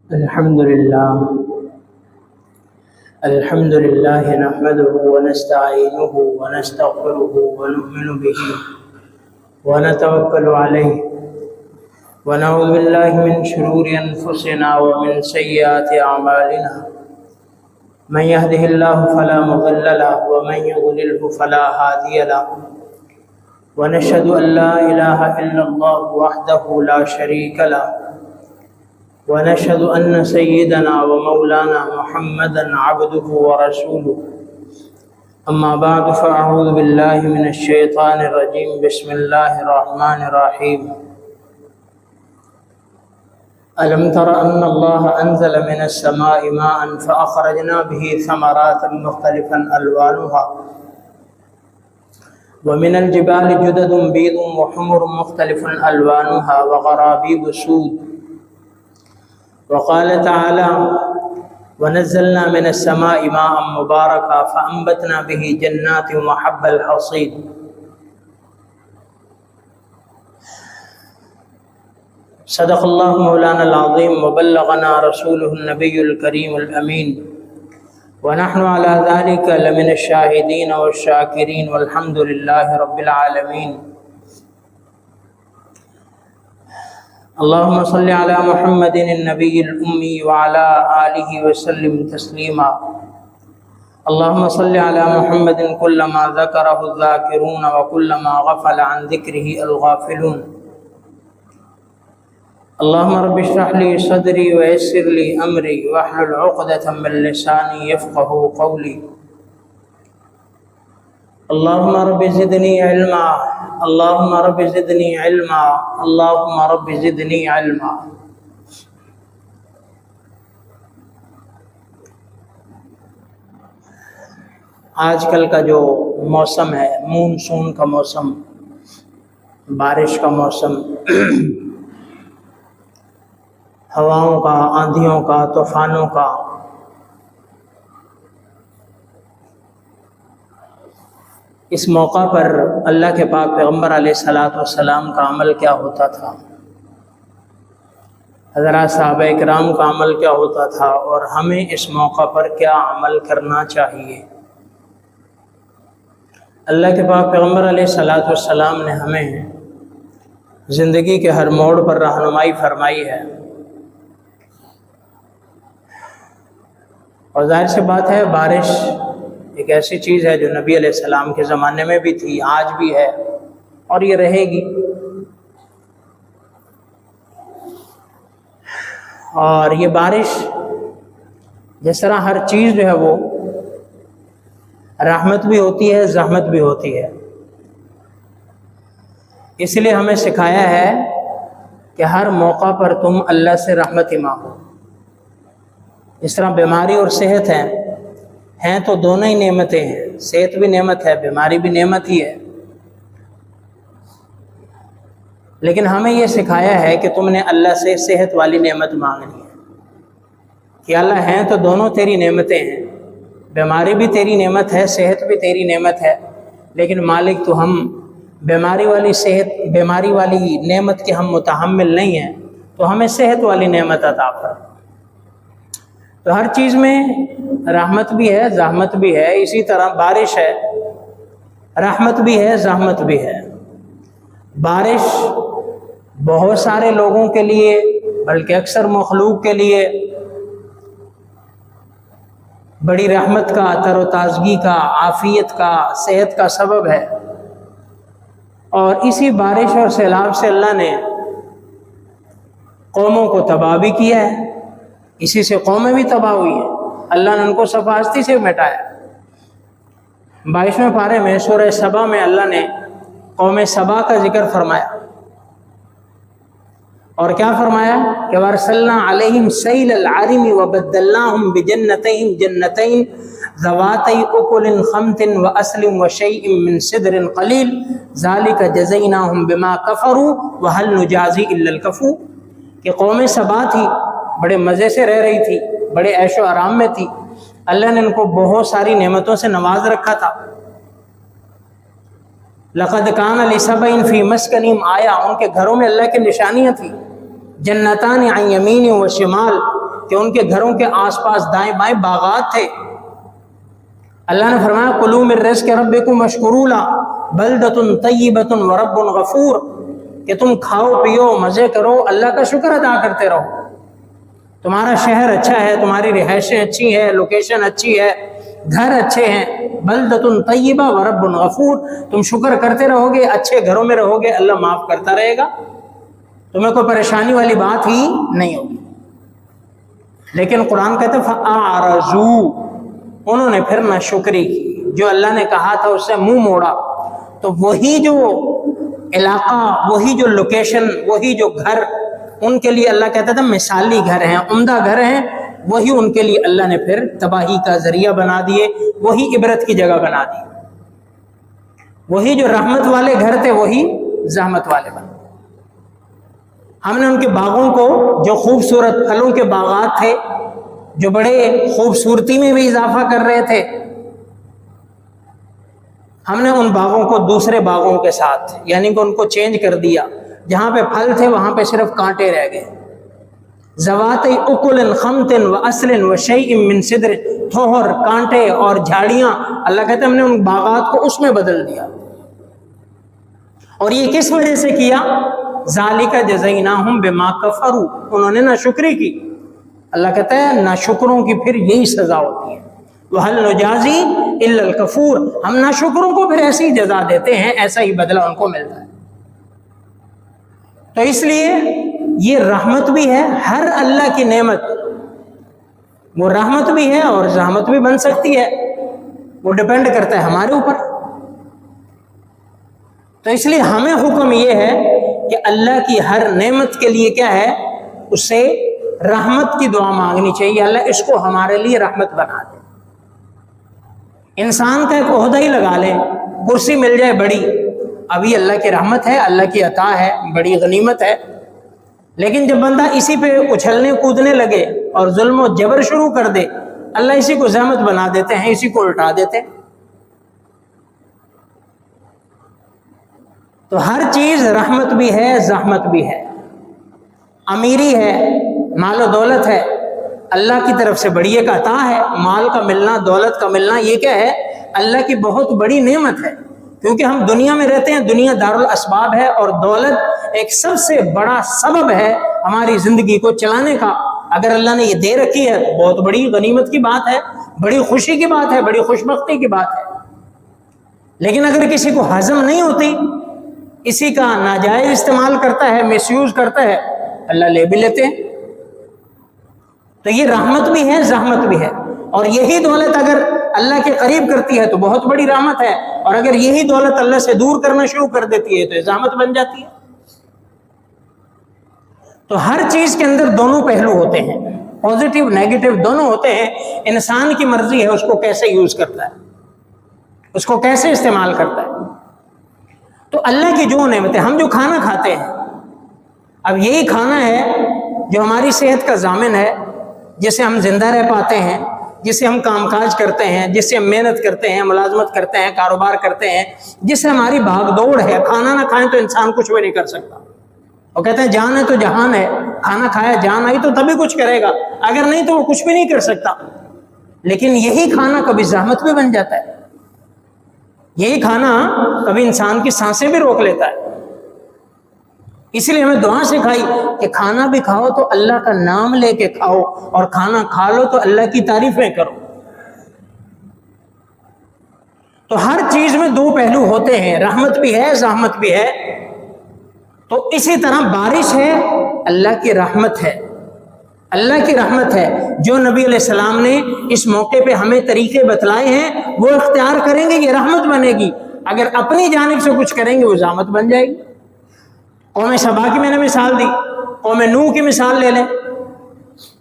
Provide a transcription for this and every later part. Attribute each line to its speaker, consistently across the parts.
Speaker 1: الحمد لله نحمده ونستعينه ونستغفره ونؤمن به ونتوكل عليه ونعوذ بالله من شرور أنفسنا ومن سيئات أعمالنا من يهده الله فلا مضل له ومن يضلله فلا هادي له ونشهد أن لا إله إلا الله وحده لا شريك له ونشهد أن سيدنا ومولانا محمدا عبده ورسوله أما بعد فأعوذ بالله من الشيطان الرجيم بسم الله الرحمن الرحيم ألم تر أن الله أنزل من السماء ماء فأخرجنا به ثمرات مختلفا ألوانها ومن الجبال جدد بيض وحمر مختلف ألوانها وغرابيب سود وقال تعالى ونزلنا من السماء ماء مباركا فأنبتنا به جنات وحب الحصيد صدق الله مولانا العظيم وبلغنا رسوله النبي الكريم الأمين ونحن على ذلك لمن الشاهدين والشاكرين والحمد لله رب العالمين اللهم صل على محمد النبي الأمي وعلى آله وسلم تسليما اللهم صل على محمد كلما ذكره الذاكرون وكلما غفل عن ذكره الغافلون اللهم رب اشرح لي صدري ويسر لي أمري واحلل عقدة من لساني يفقه قولي اللهم رب زدني علما اللهم رب زدني علما اللهم رب زدني علما آج کل کا جو موسم ہے مونسون کا موسم، بارش کا موسم، ہواؤں کا، آندھیوں کا، طوفانوں کا، اس موقع پر اللہ کے پاک پیغمبر علیہ الصلاۃ والسلام کا عمل کیا ہوتا تھا، حضرات صحابہ کرام کا عمل کیا ہوتا تھا، اور ہمیں اس موقع پر کیا عمل کرنا چاہیے۔ اللہ کے پاک پیغمبر علیہ الصلاۃ والسلام نے ہمیں زندگی کے ہر موڑ پر رہنمائی فرمائی ہے، اور ظاہر سی بات ہے بارش ایک ایسی چیز ہے جو نبی علیہ السلام کے زمانے میں بھی تھی، آج بھی ہے اور یہ رہے گی۔ اور یہ بارش جس طرح ہر چیز جو ہے وہ رحمت بھی ہوتی ہے، زحمت بھی ہوتی ہے، اس لیے ہمیں سکھایا ہے کہ ہر موقع پر تم اللہ سے رحمت ہی مانگو۔ اس طرح بیماری اور صحت ہیں تو دونوں ہی نعمتیں ہیں، صحت بھی نعمت ہے، بیماری بھی نعمت ہی ہے، لیکن ہمیں یہ سکھایا ہے کہ تم نے اللہ سے صحت والی نعمت مانگنی ہے کہ اللہ ہیں تو دونوں تیری نعمتیں ہیں، بیماری بھی تیری نعمت ہے، صحت بھی تیری نعمت ہے، لیکن مالک تو ہم بیماری والی نعمت کے ہم متحمل نہیں ہیں، تو ہمیں صحت والی نعمت عطا کر۔ تو ہر چیز میں رحمت بھی ہے، زحمت بھی ہے، اسی طرح بارش ہے، رحمت بھی ہے، زحمت بھی ہے۔ بارش بہت سارے لوگوں کے لیے بلکہ اکثر مخلوق کے لیے بڑی رحمت کا، تر و تازگی کا، عافیت کا، صحت کا سبب ہے، اور اسی بارش اور سیلاب سے اللہ نے قوموں کو تباہ بھی کیا ہے، اسی سے قومیں بھی تباہ ہوئی ہیں، اللہ نے ان کو سفاستی سے مٹایا۔ 22ویں پارے میں سورہ سبا میں اللہ نے قوم سبا کا ذکر فرمایا، اور کیا فرمایا کہ وَأَرْسَلْنَا عَلَيْهِمْ سَيْلَ الْعَرِمِ وَبَدَّلْنَاهُمْ بِجَنَّتَيْهِمْ ذَوَاتَيْ أُكُلٍ خَمْطٍ وَأَصْلٍ وَشَيْءٍ مِّن سِدْرٍ قَلِيلٍ ذَلِكَ جَزَيْنَاهُمْ بِمَا كَفَرُوا وَهَلْ نُجَازِي إِلَّا الْكَفُورَ، کہ قوم سبا تھی، بڑے مزے سے رہ رہی تھی، بڑے عیش و آرام میں تھی، اللہ نے ان کو بہت ساری نعمتوں سے نواز رکھا تھا۔ لقد کان لسبع فی مسکنہم آیہ، ان کے گھروں میں اللہ کی نشانیاں تھیں۔ جنتان عن یمین و شمال، کہ ان کے گھروں کے آس پاس دائیں بائیں باغات تھے۔ اللہ نے فرمایا کلوا من رزق ربکم واشکروا لہ بلدۃ طیبۃ ورب غفور، کہ تم کھاؤ پیو مزے کرو، اللہ کا شکر ادا کرتے رہو۔ تمہارا شہر اچھا ہے، تمہاری رہائشیں اچھی ہیں، لوکیشن اچھی ہے، گھر اچھے ہیں، بلدۃ طیبہ ورب غفور، تم شکر کرتے رہو گے، اچھے گھروں میں رہو گے، اللہ معاف کرتا رہے گا، تمہیں کوئی پریشانی والی بات ہی نہیں ہوگی۔ لیکن قرآن کہتا ہے فَأَعْرَضُوا، انہوں نے پھر ناشکری کی، جو اللہ نے کہا تھا اس سے منہ موڑا۔ تو وہی جو علاقہ، وہی جو لوکیشن، وہی جو گھر ان کے لیے اللہ کہتا تھا مثالی گھر ہیں، عمدہ گھر ہیں، وہی ان کے لیے اللہ نے پھر تباہی کا ذریعہ بنا دیے، وہی عبرت کی جگہ بنا دی۔ وہی جو رحمت والے گھر تھے وہی زحمت والے بنے۔ ہم نے ان کے باغوں کو، جو خوبصورت پھلوں کے باغات تھے، جو بڑے خوبصورتی میں بھی اضافہ کر رہے تھے، ہم نے ان باغوں کو دوسرے باغوں کے ساتھ، یعنی کہ ان کو چینج کر دیا، جہاں پہ پھل تھے وہاں پہ صرف کانٹے رہ گئے۔ ذواتی اکل خمت واصل وشیء من صدر، تھوہر، کانٹے اور جھاڑیاں، اللہ کہتے ہیں ہم نے ان باغات کو اس میں بدل دیا۔ اور یہ کس وجہ سے کیا؟ ذالک جزیناہم بما کفروا، انہوں نے ناشکری کی۔ اللہ کہتا ہے ناشکروں کی پھر یہی سزا ہوتی ہے۔ وَهَلْ نُجَازِي إِلَّا الْكَفُورَ، ہم ناشکروں کو پھر ایسی جزا دیتے ہیں، ایسا ہی بدلہ ان کو ملتا ہے۔ تو اس لیے یہ رحمت بھی ہے، ہر اللہ کی نعمت وہ رحمت بھی ہے اور زحمت بھی بن سکتی ہے، وہ ڈیپینڈ کرتا ہے ہمارے اوپر۔ تو اس لیے ہمیں حکم یہ ہے کہ اللہ کی ہر نعمت کے لیے کیا ہے، اس سے رحمت کی دعا مانگنی چاہیے، اللہ اس کو ہمارے لیے رحمت بنا دے۔ انسان کا ایک عہدہ ہی لگا لیں، کرسی مل جائے بڑی، ابھی اللہ کی رحمت ہے، اللہ کی عطا ہے، بڑی غنیمت ہے، لیکن جب بندہ اسی پہ اچھلنے کودنے لگے اور ظلم و جبر شروع کر دے، اللہ اسی کو زحمت بنا دیتے ہیں، اسی کو الٹا دیتے ہیں۔ تو ہر چیز رحمت بھی ہے، زحمت بھی ہے، امیری ہے، مال و دولت ہے، اللہ کی طرف سے بڑی ایک عطا ہے۔ مال کا ملنا، دولت کا ملنا، یہ کیا ہے؟ اللہ کی بہت بڑی نعمت ہے، کیونکہ ہم دنیا میں رہتے ہیں، دنیا دارالاسباب ہے، اور دولت ایک سب سے بڑا سبب ہے ہماری زندگی کو چلانے کا۔ اگر اللہ نے یہ دے رکھی ہے تو بہت بڑی غنیمت کی بات ہے، بڑی خوشی کی بات ہے، بڑی خوش بختی کی بات ہے۔ لیکن اگر کسی کو ہضم نہیں ہوتی، اسی کا ناجائز استعمال کرتا ہے، مس یوز کرتا ہے، اللہ لے بھی لیتے ہیں۔ تو یہ رحمت بھی ہے، زحمت بھی ہے، اور یہی دولت اگر اللہ کے قریب کرتی ہے تو بہت بڑی رحمت ہے، اور اگر یہی دولت اللہ سے دور کرنا شروع کر دیتی ہے تو یہ زحمت بن جاتی ہے۔ تو ہر چیز کے اندر دونوں پہلو ہوتے ہیں، پازیٹیو نیگیٹو دونوں ہوتے ہیں، انسان کی مرضی ہے اس کو کیسے یوز کرتا ہے، اس کو کیسے استعمال کرتا ہے۔ تو اللہ کی جو نعمتیں، ہم جو کھانا کھاتے ہیں، اب یہی کھانا ہے جو ہماری صحت کا ضامن ہے، جس سے ہم زندہ رہ پاتے ہیں، جس سے ہم کام کاج کرتے ہیں، جس سے ہم محنت کرتے ہیں، ملازمت کرتے ہیں، کاروبار کرتے ہیں، جس سے ہماری بھاگ دوڑ ہے۔ کھانا نہ کھائیں تو انسان کچھ بھی نہیں کر سکتا۔ وہ کہتے ہیں جان ہے تو جہان ہے، کھانا کھایا جان آئی تو تبھی کچھ کرے گا، اگر نہیں تو وہ کچھ بھی نہیں کر سکتا۔ لیکن یہی کھانا کبھی زحمت بھی بن جاتا ہے، یہی کھانا کبھی انسان کی سانسیں بھی روک لیتا ہے۔ اس لیے ہمیں دعا سکھائی کہ کھانا بھی کھاؤ تو اللہ کا نام لے کے کھاؤ، اور کھانا کھا لو تو اللہ کی تعریفیں کرو۔ تو ہر چیز میں دو پہلو ہوتے ہیں، رحمت بھی ہے، زحمت بھی ہے۔ تو اسی طرح بارش ہے، اللہ کی رحمت ہے، اللہ کی رحمت ہے۔ جو نبی علیہ السلام نے اس موقع پہ ہمیں طریقے بتلائے ہیں وہ اختیار کریں گے، یہ رحمت بنے گی۔ اگر اپنی جانب سے کچھ کریں گے وہ زحمت بن جائے گی۔ قوم سبا کی میں نے مثال دی، قوم نوح کی مثال لے لیں۔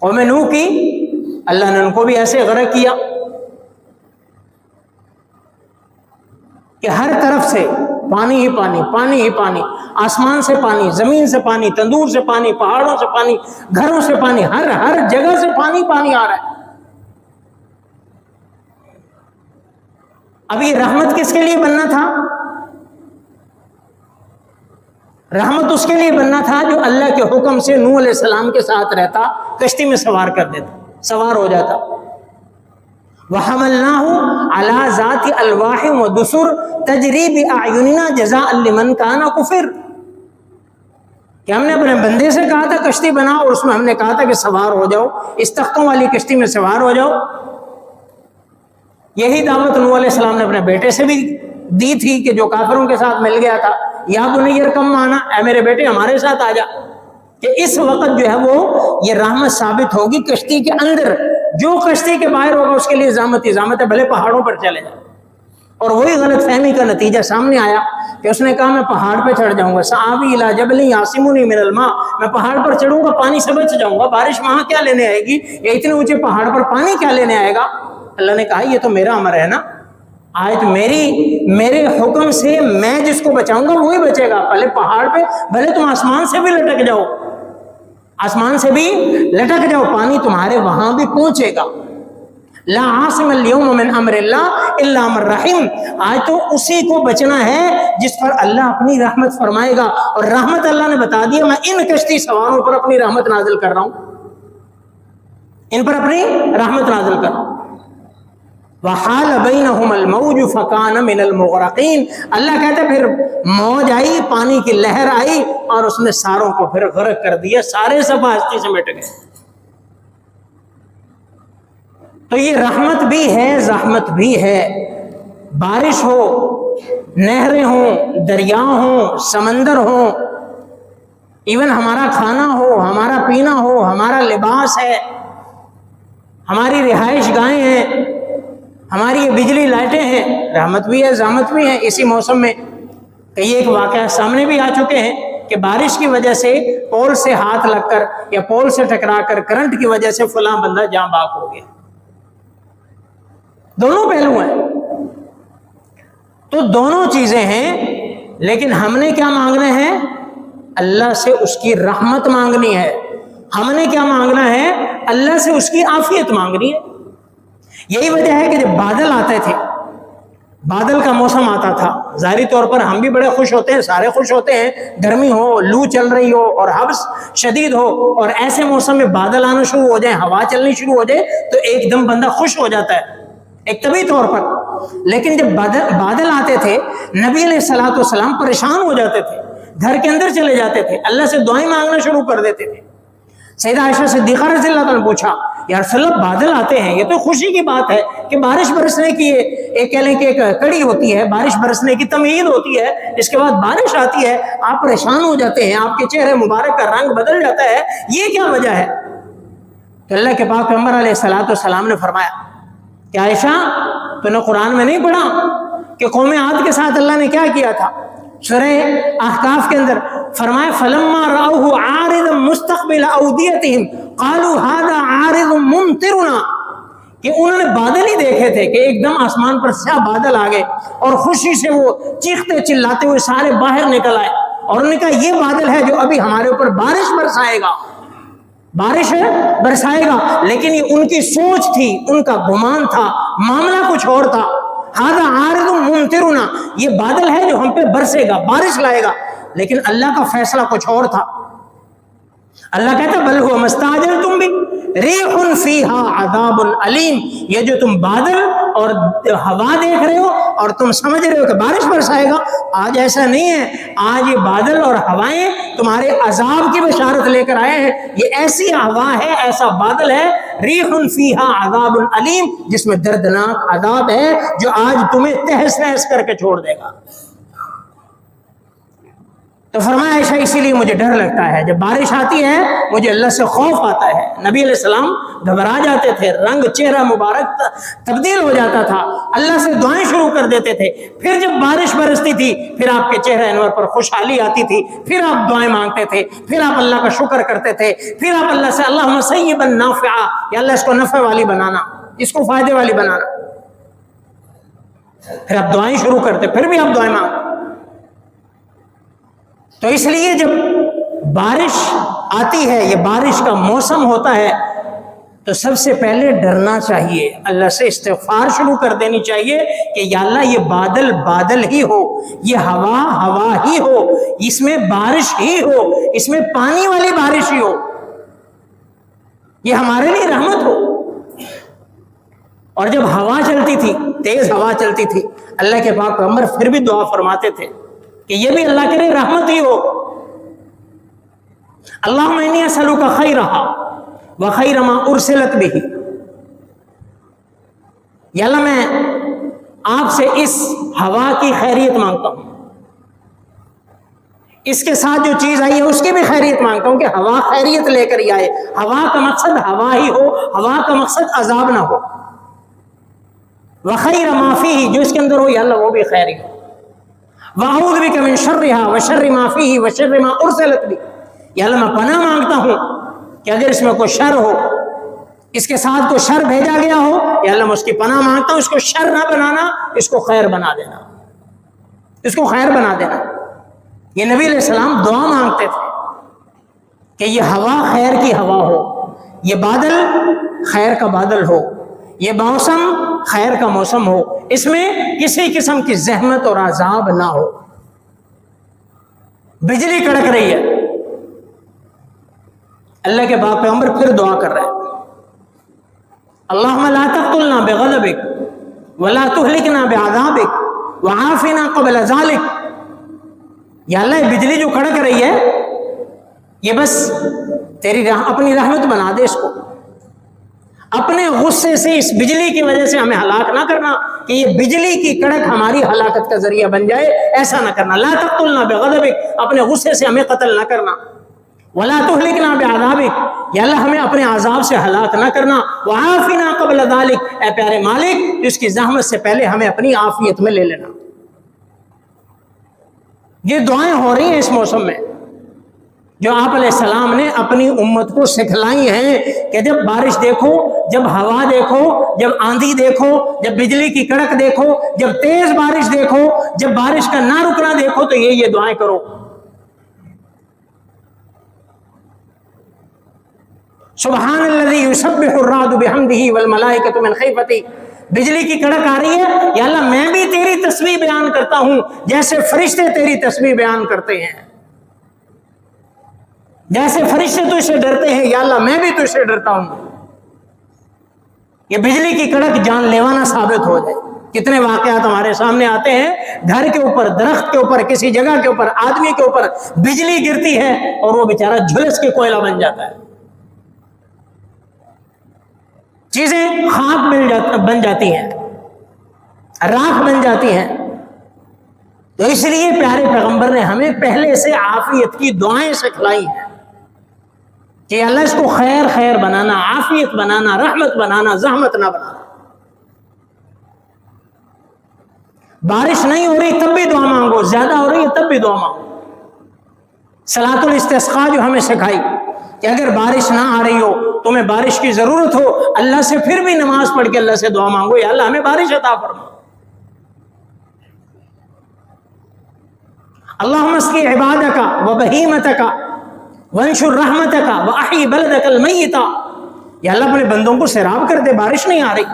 Speaker 1: قوم نوح کی اللہ نے ان کو بھی ایسے غرق کیا کہ ہر طرف سے پانی ہی پانی، پانی ہی پانی، آسمان سے پانی، زمین سے پانی، تندور سے پانی، پہاڑوں سے پانی، گھروں سے پانی، ہر جگہ سے پانی پانی آ رہا ہے۔ اب یہ رحمت کس کے لیے بننا تھا؟ رحمت اس کے لیے بننا تھا جو اللہ کے حکم سے نوح علیہ السلام کے ساتھ رہتا، کشتی میں سوار کر دیتا، سوار ہو جاتا۔ وَحَمَلْنَاهُ عَلَى ذَاتِ أَلْوَاحٍ وَدُسُرٍ تَجْرِي بِأَعْيُنِنَا جَزَاءً لِمَنْ كَانَ كُفِرَ، کہ ہم نے اپنے بندے سے کہا تھا کشتی بناؤ، اور اس میں ہم نے کہا تھا کہ سوار ہو جاؤ، اس تختوں والی کشتی میں سوار ہو جاؤ۔ یہی دعوت نوح علیہ السلام نے اپنے بیٹے سے بھی دی تھی کہ جو کافروں کے ساتھ مل گیا تھا، یا بنی ارکم معنا، اے میرے بیٹے ہمارے ساتھ آ جا، کہ اس وقت جو ہے وہ یہ رحمت ثابت ہوگی کشتی کے اندر، جو کشتی کے باہر ہوگا اس کے لیے ضامت ہے، بھلے پہاڑوں پر چلے جائے۔ اور وہی غلط فہمی کا نتیجہ سامنے آیا کہ اس نے کہا میں پہاڑ پہ چڑھ جاؤں گا، سآوی الی جبل یعصمنی من الماء، میں پہاڑ پر چڑھوں گا پانی سے بچ جاؤں گا، بارش وہاں کیا لینے آئے گی، یہ اتنے اونچے پہاڑ پر پانی کیا لینے آئے گا۔ اللہ نے کہا یہ تو میرا امر ہے نا، آج میرے حکم سے میں جس کو بچاؤں گا وہی بچے گا، پہلے پہاڑ پہ، بھلے تم آسمان سے بھی لٹک جاؤ، آسمان سے بھی لٹک جاؤ، پانی تمہارے وہاں بھی پہنچے گا۔ لا عاصم اليوم من امر اللہ الا من رحم، آج تو اسی کو بچنا ہے جس پر اللہ اپنی رحمت فرمائے گا، اور رحمت اللہ نے بتا دیا میں ان کشتی سواروں پر اپنی رحمت نازل کر رہا ہوں، ان پر اپنی رحمت نازل کر رہا ہوں۔ وحال بینہم الموج فکان من المغرقین، اللہ کہتا ہے پھر موج آئی، پانی کی لہر آئی، اور اس نے ساروں کو پھر غرق کر دیا، سارے سب ہستی سے مٹ گئے۔ تو یہ رحمت بھی ہے، زحمت بھی ہے، بارش ہو، نہریں ہوں، دریا ہوں، سمندر ہوں، ایون ہمارا کھانا ہو، ہمارا پینا ہو، ہمارا لباس ہے، ہماری رہائش گاہیں ہیں، ہماری یہ بجلی لائٹیں ہیں، رحمت بھی ہے، زحمت بھی ہے۔ اسی موسم میں کئی ایک واقعہ سامنے بھی آ چکے ہیں کہ بارش کی وجہ سے پول سے ہاتھ لگ کر یا پول سے ٹکرا کر کرنٹ کی وجہ سے فلاں بندہ جاں باک ہو گیا۔ دونوں پہلو ہیں، تو دونوں چیزیں ہیں، لیکن ہم نے کیا مانگنا ہے؟ اللہ سے اس کی رحمت مانگنی ہے۔ ہم نے کیا مانگنا ہے؟ اللہ سے اس کی عافیت مانگنی ہے۔ یہی وجہ ہے کہ جب بادل آتے تھے، بادل کا موسم آتا تھا، ظاہری طور پر ہم بھی بڑے خوش ہوتے ہیں، سارے خوش ہوتے ہیں، گرمی ہو، لو چل رہی ہو اور حبس شدید ہو، اور ایسے موسم میں بادل آنا شروع ہو جائے، ہوا چلنی شروع ہو جائے، تو ایک دم بندہ خوش ہو جاتا ہے ایک طبعی طور پر۔ لیکن جب بادل آتے تھے، نبی علیہ الصلوۃ والسلام پریشان ہو جاتے تھے، گھر کے اندر چلے جاتے تھے، اللہ سے دعائیں مانگنا شروع کر دیتے تھے۔ سیدہ عائشہ صدیقہ رضی اللہ عنہا نے پوچھا یا رسول اللہ بادل آتے ہیں، یہ تو خوشی کی بات ہے کہ بارش برسنے کی ایک کہہ لیں کہ ایک کڑی ہوتی ہے، بارش برسنے کی تمہید ہوتی ہے، اس کے بعد بارش آتی ہے، آپ پریشان ہو جاتے ہیں، آپ کے چہرے مبارک کا رنگ بدل جاتا ہے، یہ کیا وجہ ہے؟ تو اللہ کے پاک پیغمبر علیہ الصلوۃ والسلام نے فرمایا کہ عائشہ تو نے قرآن میں نہیں پڑھا کہ قوم عاد کے ساتھ اللہ نے کیا کیا تھا؟ سورہ احقاف کے اندر فرمایا فلما رأوه عارضا مستقبل اودیتہم قالوا هذا عارض ممطرنا، کہ انہوں نے بادل ہی دیکھے تھے کہ ایک دم آسمان پر سیاہ بادل آ گئے، اور خوشی سے وہ چیختے چلاتے ہوئے سارے باہر نکل آئے، اور انہوں نے کہا یہ بادل ہے جو ابھی ہمارے اوپر بارش برسائے گا، بارش برسائے گا۔ لیکن یہ ان کی سوچ تھی، ان کا گمان تھا، معاملہ کچھ اور تھا۔ ھذا عارض ممطرنا، یہ بادل ہے جو ہم پہ برسے گا، بارش لائے گا، لیکن اللہ کا فیصلہ کچھ اور تھا۔ اللہ کہتا بل هو مستعجلتم بھی ریح فیہا عذاب علیم، یہ جو تم بادل اور ہوا دیکھ رہے ہو اور تم سمجھ رہے ہو کہ بارش برسائے گا، آج ایسا نہیں ہے، آج یہ بادل اور ہوائیں تمہارے عذاب کی بشارت لے کر آئے ہیں۔ یہ ایسی ہوا ہے، ایسا بادل ہے، ریح فیہا عذاب علیم، جس میں دردناک عذاب ہے جو آج تمہیں تہس نہس کر کے چھوڑ دے گا۔ تو فرمایا عائشہ اسی لیے مجھے ڈر لگتا ہے، جب بارش آتی ہے مجھے اللہ سے خوف آتا ہے۔ نبی علیہ السلام گھبرا جاتے تھے، رنگ چہرہ مبارک تبدیل ہو جاتا تھا، اللہ سے دعائیں شروع کر دیتے تھے۔ پھر جب بارش برستی تھی پھر آپ کے چہرہ انور پر خوشحالی آتی تھی، پھر آپ دعائیں مانگتے تھے، پھر آپ اللہ کا شکر کرتے تھے، پھر آپ اللہ سے اللہم سیبا نافعا، یا اللہ اس کو نفع والی بنانا، اس کو فائدے والی بنانا، پھر آپ دعائیں شروع کرتے، پھر بھی آپ دعائیں مانگتے۔ تو اس لیے جب بارش آتی ہے، یہ بارش کا موسم ہوتا ہے، تو سب سے پہلے ڈرنا چاہیے، اللہ سے استغفار شروع کر دینی چاہیے کہ یا اللہ یہ بادل بادل ہی ہو، یہ ہوا ہوا ہی ہو، اس میں بارش ہی ہو، اس میں پانی والی بارش ہی ہو، یہ ہمارے لیے رحمت ہو۔ اور جب ہوا چلتی تھی، تیز ہوا چلتی تھی، اللہ کے پاک پیغمبر پھر بھی دعا فرماتے تھے کہ یہ بھی اللہ کے لیے رحمت ہی ہو۔ اللہم انی اسألک خیرہا وخیر ما ارسلت بہ، یا اللہ میں آپ سے اس ہوا کی خیریت مانگتا ہوں، اس کے ساتھ جو چیز آئی ہے اس کی بھی خیریت مانگتا ہوں کہ ہوا خیریت لے کر ہی آئے، ہوا کا مقصد ہوا ہی ہو، ہوا کا مقصد عذاب نہ ہو، وخیر ما فیہ جو اس کے اندر ہو یا اللہ وہ بھی خیر ہی ہو، واعوذ بک من شرھا وشر ما فیہ وشر ما ارسلت بہ، یا اللہ میں پناہ مانگتا ہوں کہ اگر اس میں کوئی شر ہو، اس کے ساتھ کوئی شر بھیجا گیا ہو، یا اللہ میں اس کی پناہ مانگتا ہوں، اس کو شر نہ بنانا، اس کو خیر بنا دینا، اس کو خیر بنا دینا۔ یہ نبی علیہ السلام دعا مانگتے تھے کہ یہ ہوا خیر کی ہوا ہو، یہ بادل خیر کا بادل ہو، یہ موسم خیر کا موسم ہو، اس میں کسی قسم کی زحمت اور عذاب نہ ہو۔ بجلی کڑک رہی ہے، اللہ کے پاک پیغمبر پھر دعا کر رہے ہیں، اللہم لا تقتلنا بغضبک ولا تہلکنا بعذابک وعافنا قبل ذلک، یا اللہ یہ بجلی جو کڑک رہی ہے یہ بس تیری اپنی رحمت بنا دے، اس کو اپنے غصے سے اس بجلی کی وجہ سے ہمیں ہلاک نہ کرنا کہ یہ بجلی کی کڑک ہماری ہلاکت کا ذریعہ بن جائے، ایسا نہ کرنا۔ لا تقتلنا بغضبک، اپنے غصے سے ہمیں قتل نہ کرنا، ولا تہلکنا بعذابک، یا اللہ ہمیں اپنے عذاب سے ہلاک نہ کرنا، وعافنا قبل ذلک، اے پیارے مالک اس کی زحمت سے پہلے ہمیں اپنی عافیت میں لے لینا۔ یہ دعائیں ہو رہی ہیں اس موسم میں جو آپ علیہ السلام نے اپنی امت کو سکھلائی ہیں کہ جب بارش دیکھو، جب ہوا دیکھو، جب آندھی دیکھو، جب بجلی کی کڑک دیکھو، جب تیز بارش دیکھو، جب بارش کا نہ رکنا دیکھو تو یہ دعائیں کرو۔ سبحان الذی یسبح الرعد بحمدہ والملائکۃ من خیفتہ، بجلی کی کڑک آ رہی ہے، یا اللہ میں بھی تیری تسبیح بیان کرتا ہوں جیسے فرشتے تیری تسبیح بیان کرتے ہیں، جیسے فرشتے تجھ سے ڈرتے ہیں یا اللہ میں بھی تجھ سے ڈرتا ہوں۔ یہ بجلی کی کڑک جان لیوانا ثابت ہو جائے۔ کتنے واقعات ہمارے سامنے آتے ہیں، گھر کے اوپر، درخت کے اوپر، کسی جگہ کے اوپر، آدمی کے اوپر بجلی گرتی ہے اور وہ بیچارہ جھلس کے کوئلہ بن جاتا ہے، چیزیں خاک بن جاتی ہیں، راکھ بن جاتی ہیں۔ تو اس لیے پیارے پیغمبر نے ہمیں پہلے سے عافیت کی دعائیں سکھلائی ہیں کہ اللہ اس کو خیر خیر بنانا، عافیت بنانا، رحمت بنانا، زحمت نہ بنانا۔ بارش نہیں ہو رہی تب بھی دعا مانگو، زیادہ ہو رہی ہے تب بھی دعا مانگو۔ صلاۃ الاستسقاء جو ہمیں سکھائی کہ اگر بارش نہ آ رہی ہو، تمہیں بارش کی ضرورت ہو، اللہ سے پھر بھی نماز پڑھ کے اللہ سے دعا مانگو، یا اللہ ہمیں بارش عطا فرما۔ اللہم اسقی عبادک و بہیمتک وانشر رحمتک واحی بلدک المیت، یا اللہ اپنے بندوں کو سیراب کر دے، بارش نہیں آ رہی۔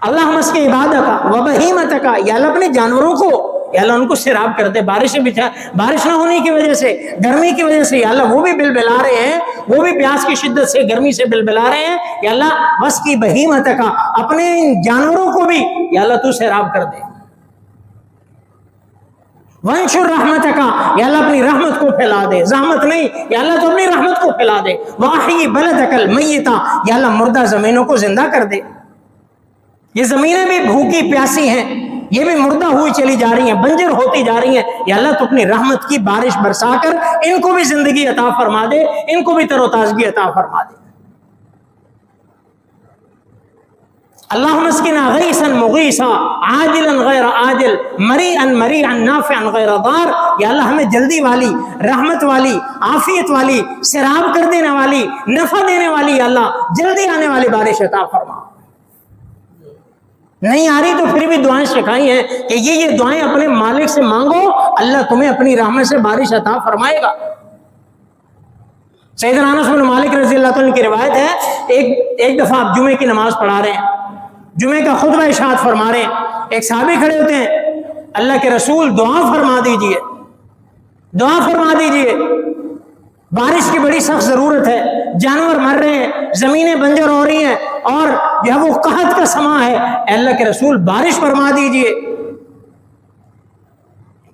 Speaker 1: اللہم اسقی عبادک و بہیمتک، یا اللہ اپنے جانوروں کو، یا اللہ ان کو سیراب کر دے، بارش نہ ہونے کی وجہ سے، گرمی کی وجہ سے، یا اللہ وہ بھی بلبلا رہے ہیں، وہ بھی پیاس کی شدت سے، گرمی سے بلبلا رہے ہیں، یا اللہ واسقی بہیمتک، اپنے جانوروں کو بھی یا اللہ تو سیراب کر دے۔ وانشر رحمتک، یا اللہ اپنی رحمت کو پھیلا دے، زحمت نہیں، یا اللہ تو اپنی رحمت کو پھیلا دے۔ واحی بلدک المیت، یا اللہ مردہ زمینوں کو زندہ کر دے۔ یہ زمینیں بھی بھوکی پیاسی ہیں، یہ بھی مردہ ہوئی چلی جا رہی ہیں، بنجر ہوتی جا رہی ہیں، یا اللہ تو اپنی رحمت کی بارش برسا کر ان کو بھی زندگی عطا فرما دے، ان کو بھی تر و تازگی عطا فرما دے۔ اللہم اسقنا غیثا مغیثا عاجلا غیر عاجل مریعا مریعا نافعا غیر ضار، یا اللہ ہمیں جلدی والی، رحمت والی، عافیت والی، سیراب کر دینے والی، نفع دینے والی، یا اللہ جلدی آنے والی بارش عطا فرما۔ نہیں آ رہی تو پھر بھی دعائیں سکھائی ہیں کہ یہ دعائیں اپنے مالک سے مانگو، اللہ تمہیں اپنی رحمت سے بارش عطا فرمائے گا۔ سیدنا انس بن مالک رضی اللہ عنہ کی روایت ہے، ایک دفعہ آپ جمعے کی نماز پڑھا رہے ہیں، جمعے کا خطبہ ارشاد فرما رہے ہیں، ایک صحابی کھڑے ہوتے ہیں، اللہ کے رسول دعا فرما دیجئے، دعا فرما دیجئے، بارش کی بڑی سخت ضرورت ہے، جانور مر رہے ہیں، زمینیں بنجر ہو رہی ہیں، اور جو ہے وہ قحط کا سما ہے، اے اللہ کے رسول بارش فرما دیجئے۔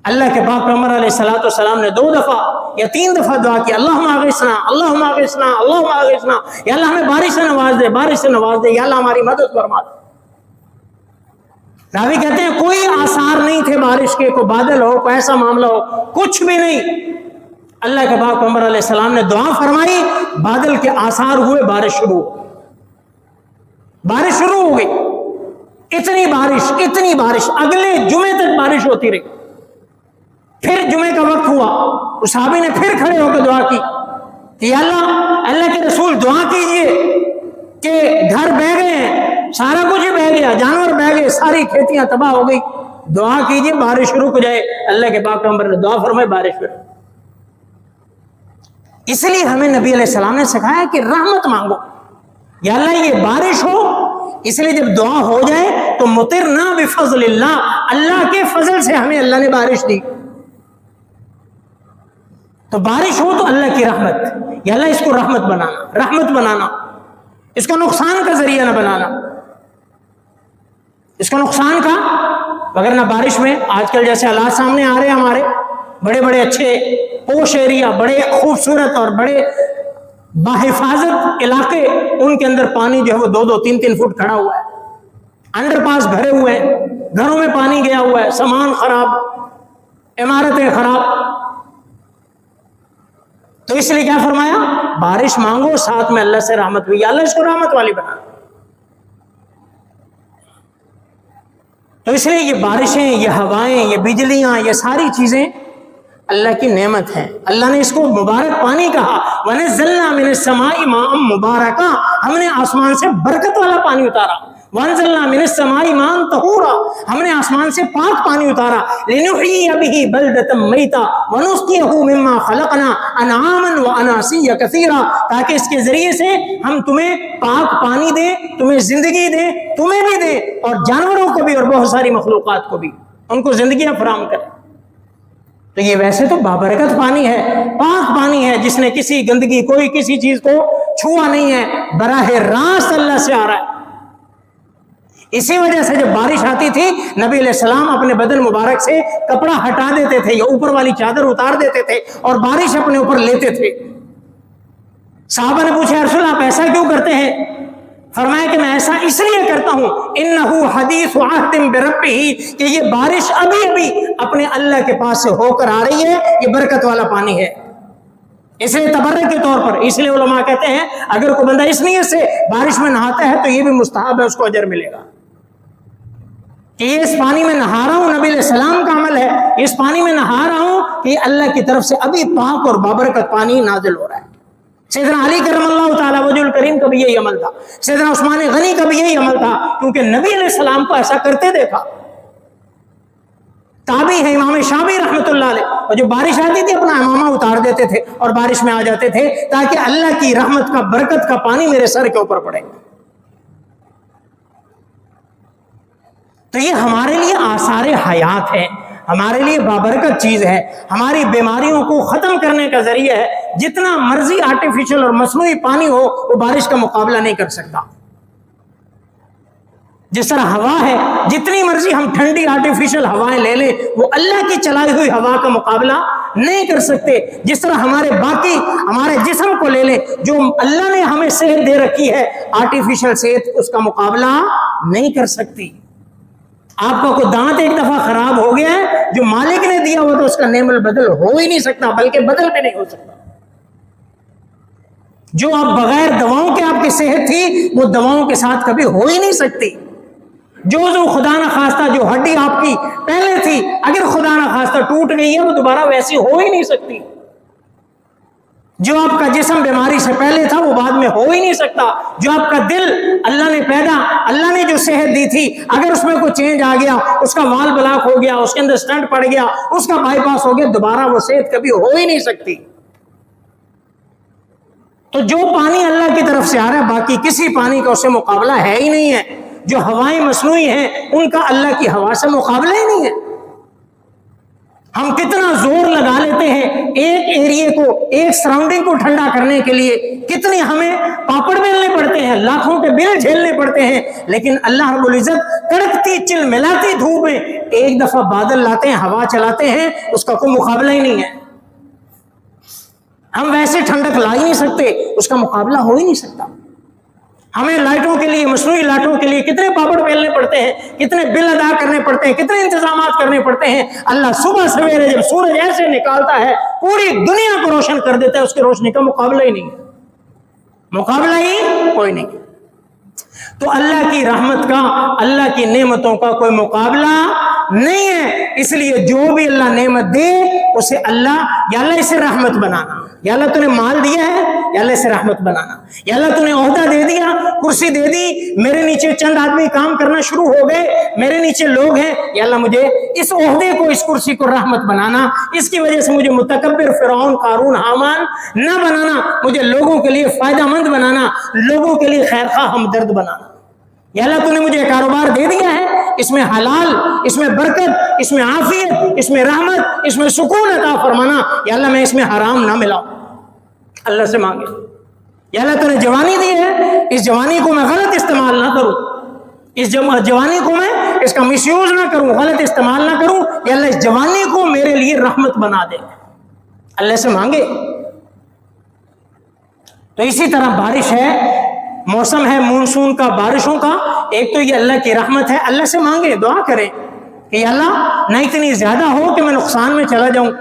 Speaker 1: اللہ کے پاک پیغمبر علیہ الصلوۃ والسلام نے 2 دفعہ یا 3 دفعہ دعا کی، اللہم اغثنا اللہم اغثنا اللہم اغثنا، یا اللہ ہمیں بارش سے نواز دے، بارش سے نواز دے، یا اللہ ہماری مدد فرما دے۔ راوی کہتے ہیں کوئی آثار نہیں تھے بارش کے، کوئی بادل ہو، کوئی ایسا معاملہ ہو، کچھ بھی نہیں۔ اللہ کے پاک پیغمبر علیہ السلام نے دعا فرمائی، بادل کے آثار ہوئے، بارش شروع ہو گئی۔ اتنی بارش اگلے جمعے تک بارش ہوتی رہی۔ پھر جمعے کا وقت ہوا، اس صحابی نے پھر کھڑے ہو کے دعا کی کہ یا اللہ کے رسول دعا کیجئے کہ گھر بہہ گئے ہیں، سارا کچھ ہی بہہ گیا، جانور بہہ گئے، ساری کھیتیاں تباہ ہو گئی، دعا کیجئے بارش رک جائے۔ اللہ کے پاک پیغمبر نے دعا فرمائی، بارش پھر۔ اس لیے ہمیں نبی علیہ السلام نے سکھایا کہ رحمت مانگو، یا اللہ یہ بارش ہو، اس لیے جب دعا ہو جائے تو مطرنا بفضل اللہ، اللہ کے فضل سے ہمیں اللہ نے بارش دی۔ تو بارش ہو تو اللہ کی رحمت، یا اللہ اس کو رحمت بنانا، اس کو نقصان کا ذریعہ نہ بنانا، اس کو نقصان کا، وگرنہ بارش میں آج کل جیسے حالات سامنے آ رہے ہیں، ہمارے بڑے بڑے اچھے پوش ایریا، بڑے خوبصورت اور بڑے باحفاظت علاقے، ان کے اندر پانی جو ہے وہ 2-3 فٹ کھڑا ہوا ہے، انڈر پاس بھرے ہوئے ہیں، گھروں میں پانی گیا ہوا ہے، سامان خراب، عمارتیں خراب۔ تو اس لیے کیا فرمایا؟ بارش مانگو، ساتھ میں اللہ سے رحمت بھی، یا اللہ اس کو رحمت والی بنا۔ تو اس لیے یہ بارشیں، یہ ہوائیں، یہ بجلیاں، یہ ساری چیزیں اللہ کی نعمت ہیں۔ اللہ نے اس کو مبارک پانی کہا، وَنَزَّلْنَا مِنَ السَّمَاءِ مَاءً مُبَارَكًا، ہم نے آسمان سے برکت والا پانی اتارا۔ وَأَنزَلْنَا مِنَ السَّمَاءِ مَاءً طَهُورًا، ہم نے آسمان سے پاک پانی اتارا۔ لِنُحْيِيَ بِهِ بَلْدَةً مَيْتًا وَنُسْقِيَهُ مِمَّا خَلَقْنَا أَنْعَامًا وَأَنَاسِيَّ كَثِيرًا، تاکہ اس کے ذریعے سے ہم تمہیں پاک پانی دیں، تمہیں زندگی دیں، تمہیں بھی دیں، اور جانوروں کو بھی، اور بہت ساری مخلوقات کو بھی، ان کو زندگیاں فراہم کریں۔ تو یہ ویسے تو بابرکت پانی ہے، پاک پانی ہے، جس نے کسی گندگی، کوئی کسی چیز کو چھوا نہیں ہے، براہ راست اللہ سے آ رہا ہے۔ اسی وجہ سے جب بارش آتی تھی، نبی علیہ السلام اپنے بدن مبارک سے کپڑا ہٹا دیتے تھے، یا اوپر والی چادر اتار دیتے تھے، اور بارش اپنے اوپر لیتے تھے۔ صحابہ نے پوچھا، رسول اللہ آپ ایسا کیوں کرتے ہیں؟ فرمایا کہ میں ایسا اس لیے کرتا ہوں، انہو حدیث عہد بربہ، کہ یہ بارش ابھی ابھی اپنے اللہ کے پاس سے ہو کر آ رہی ہے، یہ برکت والا پانی ہے، اس لیے تبرک کے طور پر۔ اس لیے علماء کہتے ہیں اگر کوئی بندہ اس نیت سے بارش میں نہاتا ہے تو یہ بھی مستحب ہے، اس کو اجر ملے گا کہ یہ اس پانی میں نہا رہا ہوں، نبی علیہ السلام کا عمل ہے، اس پانی میں نہا رہا ہوں کہ اللہ کی طرف سے ابھی پاک اور بابرکت پانی نازل ہو رہا ہے۔ سیدنا علی کرم اللہ تعالیٰ وجہ الکریم کا بھی یہی عمل تھا، سیدنا عثمان غنی کا بھی یہی عمل تھا، کیونکہ نبی علیہ السلام کو ایسا کرتے دیکھا۔ تابعی ہے امام شافعی رحمۃ اللہ علیہ، اور جو بارش آتی تھی اپنا امامہ اتار دیتے تھے اور بارش میں آ جاتے تھے، تاکہ اللہ کی رحمت کا، برکت کا پانی میرے سر کے اوپر پڑے۔ تو یہ ہمارے لیے آثار حیات ہے، ہمارے لیے بابرکت چیز ہے، ہماری بیماریوں کو ختم کرنے کا ذریعہ ہے۔ جتنا مرضی آرٹیفیشل اور مصنوعی پانی ہو، وہ بارش کا مقابلہ نہیں کر سکتا۔ جس طرح ہوا ہے، جتنی مرضی ہم ٹھنڈی آرٹیفیشل ہوائیں لے لیں، وہ اللہ کی چلائی ہوئی ہوا کا مقابلہ نہیں کر سکتے۔ جس طرح ہمارے جسم کو لے لیں، جو اللہ نے ہمیں صحت دے رکھی ہے، آرٹیفیشل صحت اس کا مقابلہ نہیں کر سکتی۔ آپ کا کوئی دانت ایک دفعہ خراب ہو گیا ہے، جو مالک نے دیا ہوا تو اس کا نعم البدل ہو ہی نہیں سکتا، بلکہ بدل بھی نہیں ہو سکتا۔ جو آپ بغیر دواؤں کے آپ کی صحت تھی، وہ دواؤں کے ساتھ کبھی ہو ہی نہیں سکتی۔ جو خدا نہ خواستہ جو ہڈی آپ کی پہلے تھی، اگر خدا نہ خواستہ ٹوٹ گئی ہے، وہ دوبارہ ویسی ہو ہی نہیں سکتی۔ جو آپ کا جسم بیماری سے پہلے تھا، وہ بعد میں ہو ہی نہیں سکتا۔ جو آپ کا دل اللہ نے جو صحت دی تھی، اگر اس میں کوئی چینج آ گیا، اس کا وال بلاک ہو گیا، اس کے اندر سٹنٹ پڑ گیا، اس کا بائی پاس ہو گیا، دوبارہ وہ صحت کبھی ہو ہی نہیں سکتی۔ تو جو پانی اللہ کی طرف سے آ رہا ہے باقی کسی پانی کا اس سے مقابلہ ہے ہی نہیں ہے. جو ہوائیں مصنوعی ہیں ان کا اللہ کی ہوا سے مقابلہ ہی نہیں ہے. ہم کتنا زور لگا لیتے ہیں ایک ایریے کو، ایک سراؤنڈنگ کو ٹھنڈا کرنے کے لیے، کتنے ہمیں پاپڑ بیلنے پڑتے ہیں، لاکھوں کے بل جھیلنے پڑتے ہیں، لیکن اللہ رب العزت کڑکتی چل ملاتی دھوپ میں ایک دفعہ بادل لاتے ہیں، ہوا چلاتے ہیں، اس کا کوئی مقابلہ ہی نہیں ہے. ہم ویسے ٹھنڈک لا ہی نہیں سکتے، اس کا مقابلہ ہو ہی نہیں سکتا. ہمیں لائٹوں کے لیے، مصنوعی لائٹوں کے لیے کتنے پاپڑ بیلنے پڑتے ہیں، کتنے بل ادا کرنے پڑتے ہیں، کتنے انتظامات کرنے پڑتے ہیں. اللہ صبح سویرے جب سورج ایسے نکالتا ہے پوری دنیا کو روشن کر دیتا ہے، اس کی روشنی کا مقابلہ ہی نہیں ہے، مقابلہ ہی کوئی نہیں. تو اللہ کی رحمت کا، اللہ کی نعمتوں کا کوئی مقابلہ نہیں ہے. اس لیے جو بھی اللہ نعمت دے اسے اللہ، یا اللہ اسے رحمت بنانا، یا اللہ تو نے مال دیا ہے، یا اللہ اسے رحمت بنانا، یا اللہ تو نے عہدہ دے دیا، کرسی دے دی، میرے نیچے چند آدمی کام کرنا شروع ہو گئے، میرے نیچے لوگ ہیں، یا اللہ مجھے اس عہدے کو، اس کرسی کو رحمت بنانا، اس کی وجہ سے مجھے متکبر فرعون قارون حامان نہ بنانا، مجھے لوگوں کے لیے فائدہ مند بنانا، لوگوں کے لیے خیر خواہ ہمدرد بنانا. یا اللہ تو نے مجھے کاروبار دے دیا ہے، اس میں حلال، اس میں برکت، اس میں عافیت، اس میں رحمت، اس میں سکون عطا فرمانا، یا اللہ میں اس میں حرام نہ ملاؤں. اللہ سے مانگے. یا اللہ تو نے جوانی دی ہے، اس جوانی کو میں غلط استعمال نہ کروں، اس جوانی کو میں اس کا مس یوز نہ کروں، غلط استعمال نہ کروں. یا اللہ اس جوانی کو میرے لیے رحمت بنا دے. اللہ سے مانگے. تو اسی طرح بارش ہے، موسم ہے مونسون کا، بارشوں کا، ایک تو یہ اللہ کی رحمت ہے. اللہ سے مانگے، دعا کریں کہ یا اللہ نہ اتنی زیادہ ہو کہ میں نقصان میں چلا جاؤں،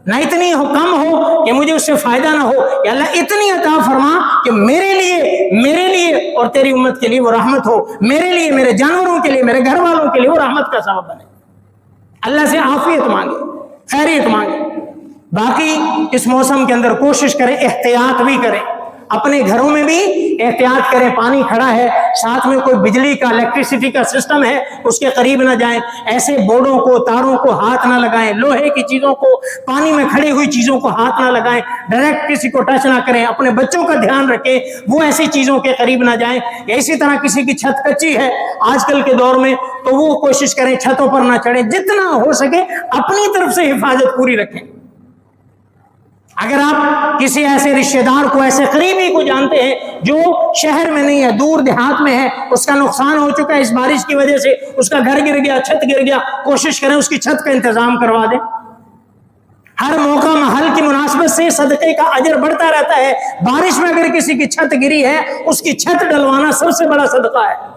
Speaker 1: نہ اتنی کم ہو کہ مجھے اس سے فائدہ نہ ہو. یا اللہ اتنی عطا فرما کہ میرے لیے اور تیری امت کے لیے وہ رحمت ہو، میرے لیے، میرے جانوروں کے لیے، میرے گھر والوں کے لیے وہ رحمت کا سبب بنے. اللہ سے عافیت مانگے، خیریت مانگے. باقی اس موسم کے اندر کوشش کریں، احتیاط بھی کریں، اپنے گھروں میں بھی احتیاط کریں. پانی کھڑا ہے، ساتھ میں کوئی بجلی کا، الیکٹریسٹی کا سسٹم ہے، اس کے قریب نہ جائیں. ایسے بورڈوں کو، تاروں کو ہاتھ نہ لگائیں، لوہے کی چیزوں کو، پانی میں کھڑی ہوئی چیزوں کو ہاتھ نہ لگائیں، ڈائریکٹ کسی کو ٹچ نہ کریں. اپنے بچوں کا دھیان رکھیں، وہ ایسی چیزوں کے قریب نہ جائیں. اسی طرح کسی کی چھت کچی ہے آج کل کے دور میں، تو وہ کوشش کریں چھتوں پر نہ چڑھیں، جتنا ہو سکے اپنی طرف سے حفاظت پوری رکھیں. اگر آپ کسی ایسے رشتہ دار کو، ایسے قریبی کو جانتے ہیں جو شہر میں نہیں ہے، دور دیہات میں ہے، اس کا نقصان ہو چکا ہے اس بارش کی وجہ سے، اس کا گھر گر گیا، چھت گر گیا، کوشش کریں اس کی چھت کا انتظام کروا دیں. ہر موقع محل کی مناسبت سے صدقے کا اجر بڑھتا رہتا ہے. بارش میں اگر کسی کی چھت گری ہے، اس کی چھت ڈلوانا سب سے بڑا صدقہ ہے.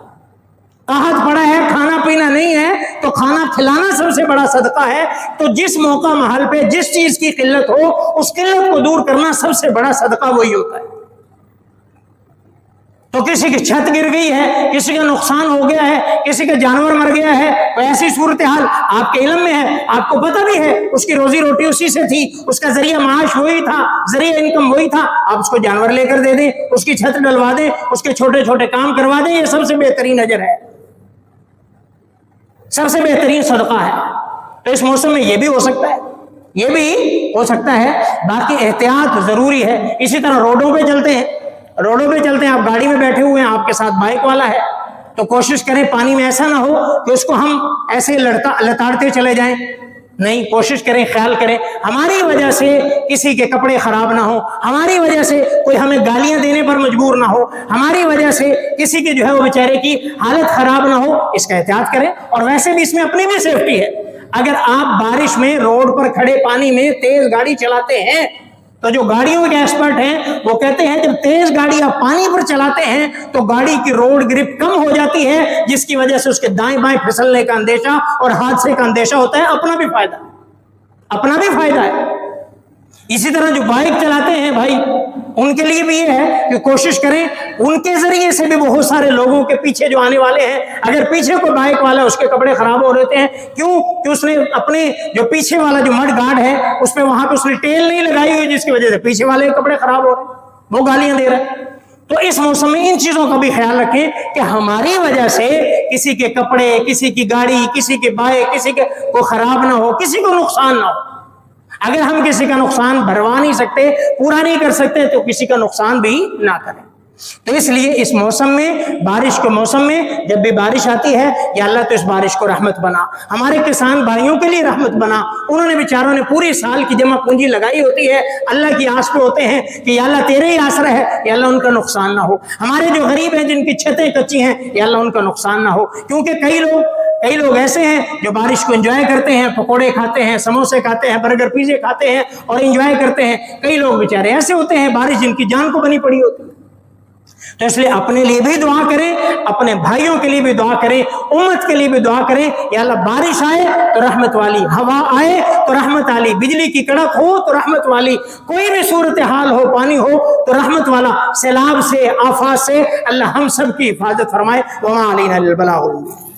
Speaker 1: قحط پڑا ہے، کھانا پینا نہیں ہے، تو کھانا کھلانا سب سے بڑا صدقہ ہے. تو جس موقع محل پہ جس چیز کی قلت ہو، اس قلت کو دور کرنا سب سے بڑا صدقہ وہی ہوتا ہے. تو کسی کی چھت گر گئی ہے، کسی کا نقصان ہو گیا ہے، کسی کا جانور مر گیا ہے، تو ایسی صورتحال آپ کے علم میں ہے، آپ کو پتہ بھی ہے، اس کی روزی روٹی اسی سے تھی، اس کا ذریعہ معاش وہی تھا، ذریعہ انکم وہی تھا، آپ اس کو جانور لے کر دے دیں، اس کی چھت ڈلوا دیں، اس کے چھوٹے چھوٹے کام کروا دیں. یہ سب سے بہترین اجر ہے، سب سے بہترین صدقہ ہے. تو اس موسم میں یہ بھی ہو سکتا ہے، یہ بھی ہو سکتا ہے. باقی احتیاط ضروری ہے. اسی طرح روڈوں پہ چلتے ہیں، آپ گاڑی میں بیٹھے ہوئے ہیں، آپ کے ساتھ بائک والا ہے، تو کوشش کریں پانی میں ایسا نہ ہو کہ اس کو ہم ایسے لتاڑتے چلے جائیں. نہیں، کوشش کریں، خیال کریں ہماری وجہ سے کسی کے کپڑے خراب نہ ہو، ہماری وجہ سے کوئی ہمیں گالیاں دینے پر مجبور نہ ہو، ہماری وجہ سے کسی کی جو ہے وہ بیچارے کی حالت خراب نہ ہو. اس کا احتیاط کریں. اور ویسے بھی اس میں اپنی بھی سیفٹی ہے. اگر آپ بارش میں روڈ پر کھڑے پانی میں تیز گاڑی چلاتے ہیں، تو جو گاڑیوں کے ایکسپرٹ ہیں وہ کہتے ہیں جب تیز گاڑی آپ پانی پر چلاتے ہیں تو گاڑی کی روڈ گرپ کم ہو جاتی ہے، جس کی وجہ سے اس کے دائیں بائیں پھسلنے کا اندیشہ اور حادثے کا اندیشہ ہوتا ہے. اپنا بھی فائدہ ہے. اسی طرح جو بائک چلاتے ہیں بھائی، ان کے لیے بھی یہ ہے کہ کوشش کریں ان کے ذریعے سے بھی بہت سارے لوگوں کے پیچھے جو آنے والے ہیں، اگر پیچھے کوئی بائک والا اس کے کپڑے خراب ہو رہتے ہیں، کیوں کہ اس نے اپنے جو پیچھے والا جو مڈ گارڈ ہے اس پہ وہاں پہ اس نے ٹیل نہیں لگائی ہوئی، جس کی وجہ سے پیچھے والے کے کپڑے خراب ہو رہے ہیں، وہ گالیاں دے رہے ہیں. تو اس موسم میں ان چیزوں کا بھی خیال رکھیں کہ ہماری وجہ سے کسی کے کپڑے، کسی کی گاڑی، کسی کے بائک، کسی کے وہ خراب نہ ہو، کسی کو نقصان نہ ہو. اگر ہم کسی کا نقصان بھروا نہیں سکتے، پورا نہیں کر سکتے، تو کسی کا نقصان بھی نہ کریں۔ تو اس لیے اس موسم میں، بارش کے موسم میں جب بھی بارش آتی ہے، یا اللہ تو اس بارش کو رحمت بنا، ہمارے کسان بھائیوں کے لیے رحمت بنا، انہوں نے بیچاروں نے پورے سال کی جمع پونجی لگائی ہوتی ہے، اللہ کی آس پہ ہوتے ہیں کہ یا اللہ تیرے ہی آسرا ہے، یا اللہ ان کا نقصان نہ ہو۔ ہمارے جو غریب ہیں جن کی چھتیں کچی ہیں، یا اللہ ان کا نقصان نہ ہو، کیونکہ کئی لوگ ایسے ہیں جو بارش کو انجوائے کرتے ہیں، پکوڑے کھاتے ہیں، سموسے کھاتے ہیں، برگر پیزے کھاتے ہیں اور انجوائے کرتے ہیں۔ کئی لوگ بیچارے ایسے ہوتے ہیں بارش جن کی جان کو بنی پڑی ہوتی ہے۔ تو اس لیے اپنے لیے بھی دعا کریں، اپنے بھائیوں کے لیے بھی دعا کریں، امت کے لیے بھی دعا کریں، یا اللہ بارش آئے تو رحمت والی، ہوا آئے تو رحمت والی، بجلی کی کڑک ہو تو رحمت والی، کوئی بھی صورتحال ہو، پانی ہو تو رحمت والا، سیلاب سے، آفات سے اللہ ہم سب کی حفاظت فرمائے۔ وما علینا الا البلاغ المبین۔